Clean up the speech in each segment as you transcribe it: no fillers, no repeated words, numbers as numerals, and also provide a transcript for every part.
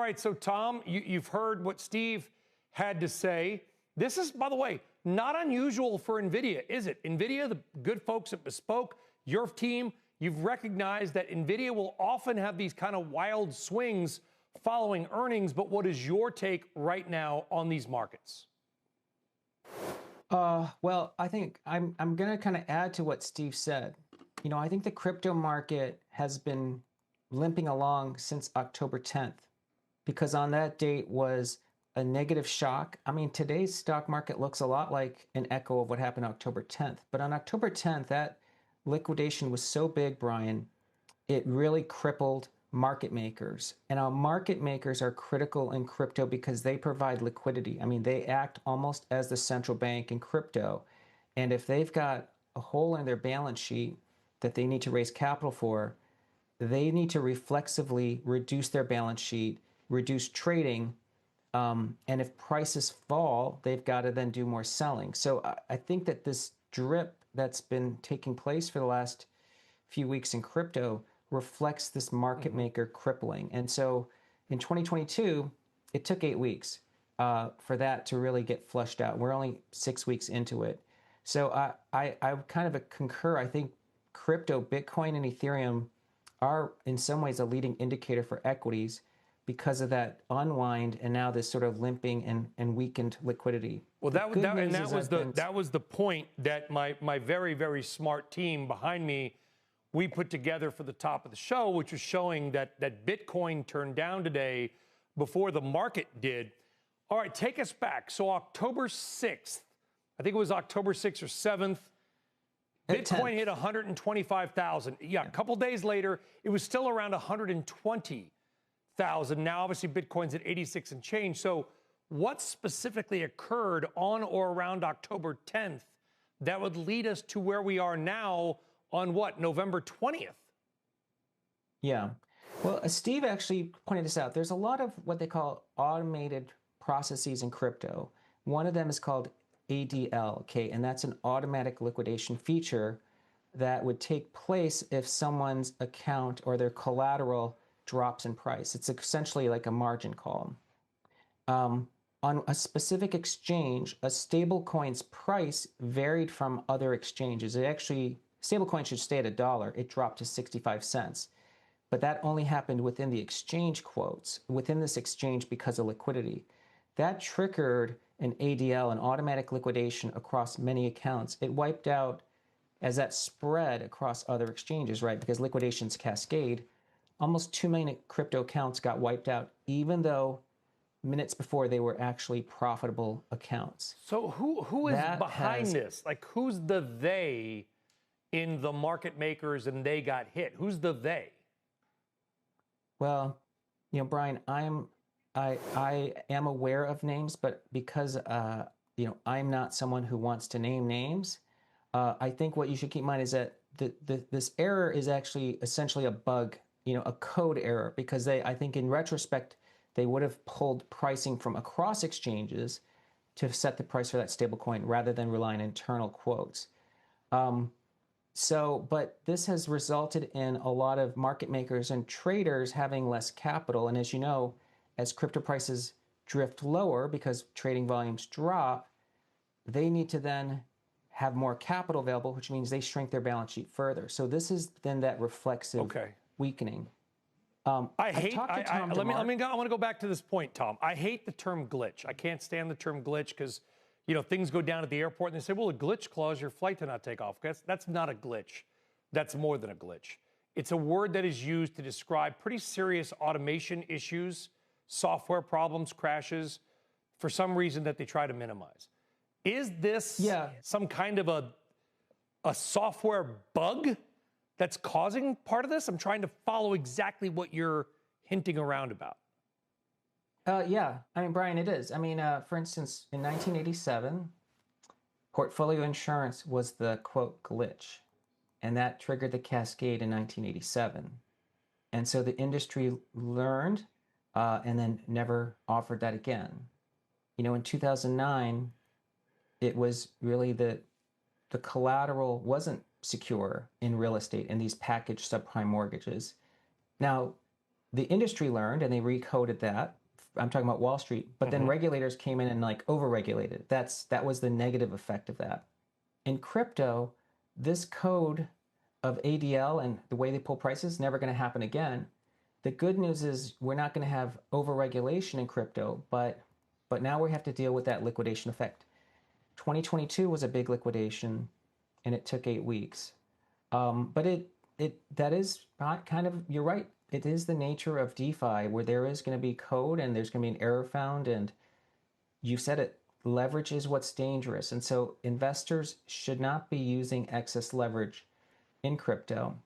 All right, so Tom, you've heard what Steve had to say. This is, by the way, not unusual for Nvidia, is it? Nvidia, the good folks at Bespoke, your team, you've recognized that Nvidia will often have these kind of wild swings following earnings, but what is your take right now on these markets? Well, I think I'm going to kind of add to what Steve said. I think the crypto market has been limping along since October 10th because on that date was a negative shock. I mean, today's stock market looks a lot like an echo of what happened October 10th. But on October 10th, that liquidation was so big, Brian, it really crippled market makers. And our market makers are critical in crypto because they provide liquidity. I mean, they act almost as the central bank in crypto. And if they've got a hole in their balance sheet that they need to raise capital for, they need to reflexively reduce their balance sheet, reduce trading, and if prices fall, they've got to then do more selling. So I think that this drip that's been taking place for the last few weeks in crypto reflects this market maker crippling. And so in 2022, it took 8 weeks for that to really get flushed out. We're only 6 weeks into it. So I kind of concur. I think crypto, Bitcoin and Ethereum are in some ways a leading indicator for equities because of that unwind and now this sort of limping and weakened liquidity. Well, that was the point that my very, very smart team behind me, we put together for the top of the show, which was showing that Bitcoin turned down today before the market did. All right, take us back. So October 6th, I think it was October 6th or 7th, Bitcoin hit 125,000. Yeah, a couple days later, it was still around 120,000. Now, obviously, Bitcoin's at 86 and change. So what specifically occurred on or around October 10th that would lead us to where we are now on what, November 20th? Yeah. Well, Steve actually pointed this out. There's a lot of what they call automated processes in crypto. One of them is called ADL, okay, and that's an automatic liquidation feature that would take place if someone's account or their collateral drops in price. It's essentially like a margin call. On a specific exchange, a stablecoin's price varied from other exchanges. Stablecoin should stay at $1. It dropped to 65 cents. But that only happened within the exchange quotes, within this exchange because of liquidity. That triggered an ADL, an automatic liquidation across many accounts. It wiped out, as that spread across other exchanges, right? Because liquidations cascade. Almost 2 million crypto accounts got wiped out, even though minutes before they were actually profitable accounts. So who is behind this? Like, who's the they in the market makers and they got hit? Who's the they? Well, Brian, I am aware of names, but because I'm not someone who wants to name names, I think what you should keep in mind is that this error is actually essentially a bug, a code error, because I think in retrospect they would have pulled pricing from across exchanges to set the price for that stablecoin rather than relying on internal quotes. But this has resulted in a lot of market makers and traders having less capital. And as you know, as crypto prices drift lower because trading volumes drop, they need to then have more capital available, which means they shrink their balance sheet further. So this is then that reflexive weakening. I want to go back to this point, Tom. I hate the term glitch. I can't stand the term glitch because things go down at the airport and they say, well, a glitch caused your flight to not take off. That's not a glitch. That's more than a glitch. It's a word that is used to describe pretty serious automation issues, software problems, crashes, for some reason that they try to minimize. Is this some kind of a software bug that's causing part of this? I'm trying to follow exactly what you're hinting around about. Yeah, I mean, Brian, it is. I mean, for instance, in 1987, portfolio insurance was the, quote, glitch, and that triggered the cascade in 1987. And so the industry learned and then never offered that again. In 2009, it was really the collateral wasn't secure in real estate in these packaged subprime mortgages. Now, the industry learned and they recoded that. I'm talking about Wall Street, but then regulators came in and like overregulated. That was the negative effect of that. In crypto, this code of ADL and the way they pull prices is never going to happen again. The good news is we're not going to have overregulation in crypto, but now we have to deal with that liquidation effect. 2022 was a big liquidation, and it took 8 weeks. But that is kind of, you're right. It is the nature of DeFi where there is going to be code and there's going to be an error found. And you said it, leverage is what's dangerous. And so investors should not be using excess leverage in crypto.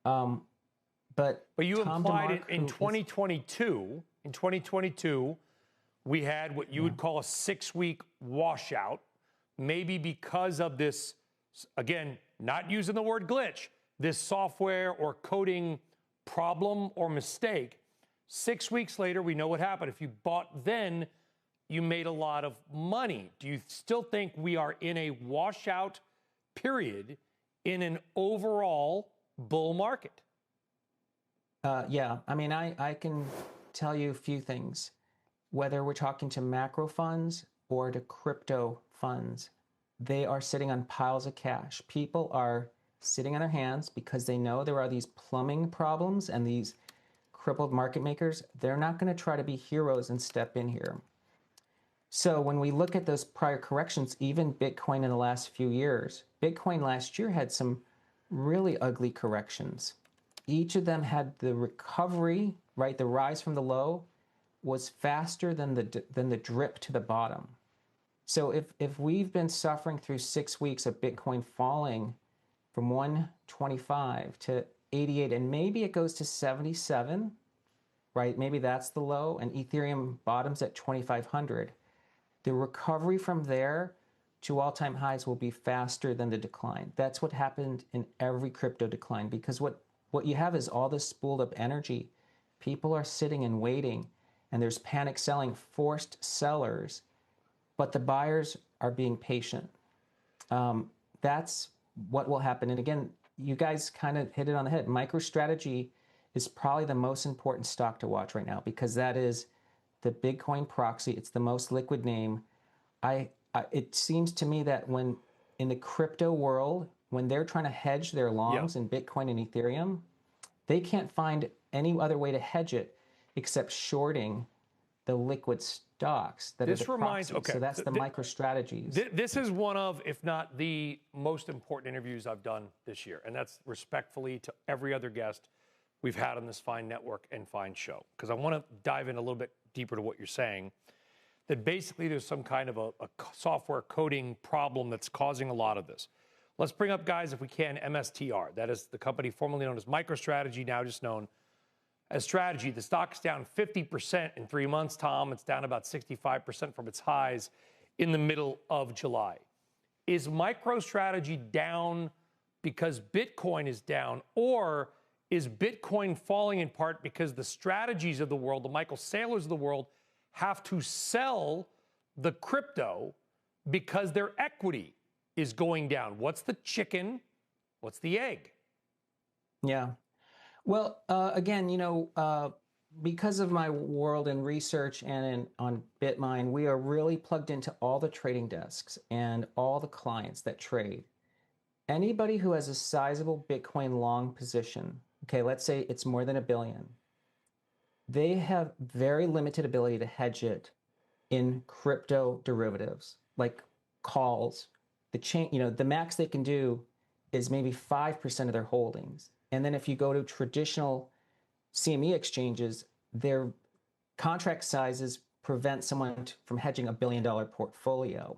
But you Tom implied DeMark, it in 2022. In 2022, we had what you would call a 6-week washout, maybe because of this, again, not using the word glitch, this software or coding problem or mistake. 6 weeks later, we know what happened. If you bought then, you made a lot of money. Do you still think we are in a washout period in an overall bull market? Yeah, I mean, I can tell you a few things. Whether we're talking to macro funds or to crypto funds, they are sitting on piles of cash. People are sitting on their hands because they know there are these plumbing problems and these crippled market makers. They're not going to try to be heroes and step in here. So when we look at those prior corrections, even Bitcoin in the last few years, Bitcoin last year had some really ugly corrections. Each of them had the recovery, right? The rise from the low was faster than the drip to the bottom. So if we've been suffering through 6 weeks of Bitcoin falling from 125 to 88, and maybe it goes to 77, right? Maybe that's the low, and Ethereum bottoms at 2,500. The recovery from there to all-time highs will be faster than the decline. That's what happened in every crypto decline, because what you have is all this spooled up energy. People are sitting and waiting, and there's panic selling, forced sellers, but the buyers are being patient. That's what will happen. And again, you guys kind of hit it on the head. MicroStrategy is probably the most important stock to watch right now because that is the Bitcoin proxy. It's the most liquid name. It seems to me that when in the crypto world, when they're trying to hedge their longs in Bitcoin and Ethereum, they can't find any other way to hedge it except shorting the liquid stocks that are the proxy. So that's the MicroStrategies. This is one of, if not the most important interviews I've done this year. And that's respectfully to every other guest we've had on this fine network and fine show. Because I want to dive in a little bit deeper to what you're saying. That basically there's some kind of a software coding problem that's causing a lot of this. Let's bring up, guys, if we can, MSTR. That is the company formerly known as MicroStrategy, now just known as Strategy. The stock's down 50% in 3 months, Tom. It's down about 65% from its highs in the middle of July. Is MicroStrategy down because Bitcoin is down, or is Bitcoin falling in part because the strategies of the world, the Michael Saylors of the world, have to sell the crypto because their equity is going down? What's the chicken? What's the egg? Yeah. Well, again, because of my world in research and on BitMine, we are really plugged into all the trading desks and all the clients that trade. Anybody who has a sizable Bitcoin long position, okay, let's say it's more than $1 billion, they have very limited ability to hedge it in crypto derivatives, like calls. The max they can do is maybe 5% of their holdings. And then if you go to traditional CME exchanges, their contract sizes prevent someone from hedging $1 billion portfolio.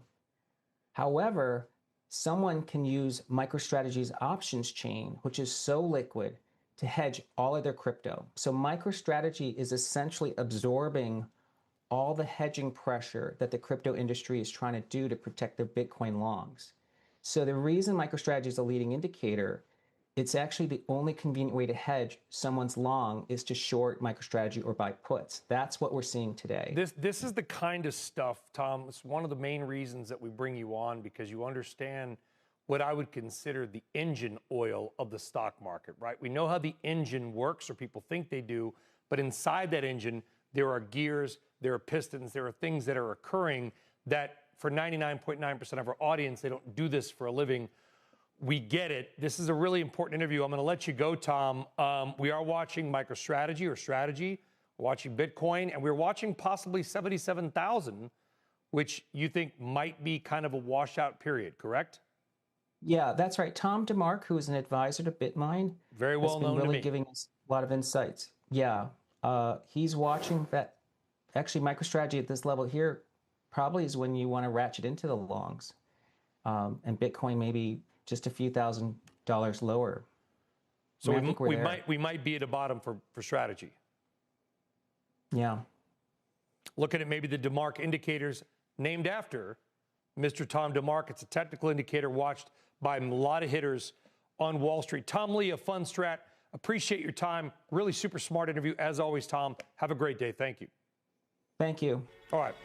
However, someone can use MicroStrategy's options chain, which is so liquid, to hedge all of their crypto. So MicroStrategy is essentially absorbing all the hedging pressure that the crypto industry is trying to do to protect their Bitcoin longs. So the reason MicroStrategy is a leading indicator, it's actually the only convenient way to hedge someone's long is to short MicroStrategy or buy puts. That's what we're seeing today. This is the kind of stuff, Tom, it's one of the main reasons that we bring you on, because you understand what I would consider the engine oil of the stock market, right? We know how the engine works, or people think they do, But inside that engine, there are gears, there are pistons, there are things that are occurring that for 99.9% of our audience, they don't do this for a living. We get it. This is a really important interview. I'm going to let you go, Tom. We are watching MicroStrategy or Strategy. We're watching Bitcoin, and we're watching possibly 77,000, which you think might be kind of a washout period, correct? Yeah, that's right. Tom DeMark, who is an advisor to BitMine, very well known really to me, giving us a lot of insights. Yeah, he's watching that. Actually, MicroStrategy at this level here probably is when you want to ratchet into the longs, and Bitcoin maybe just a few $1,000s lower. So we might be at a bottom for Strategy. Yeah. Looking at maybe the DeMark indicators named after Mr. Tom DeMark. It's a technical indicator watched by a lot of hitters on Wall Street. Tom Lee of Fundstrat, appreciate your time. Really super smart interview. As always, Tom, have a great day. Thank you. Thank you. All right.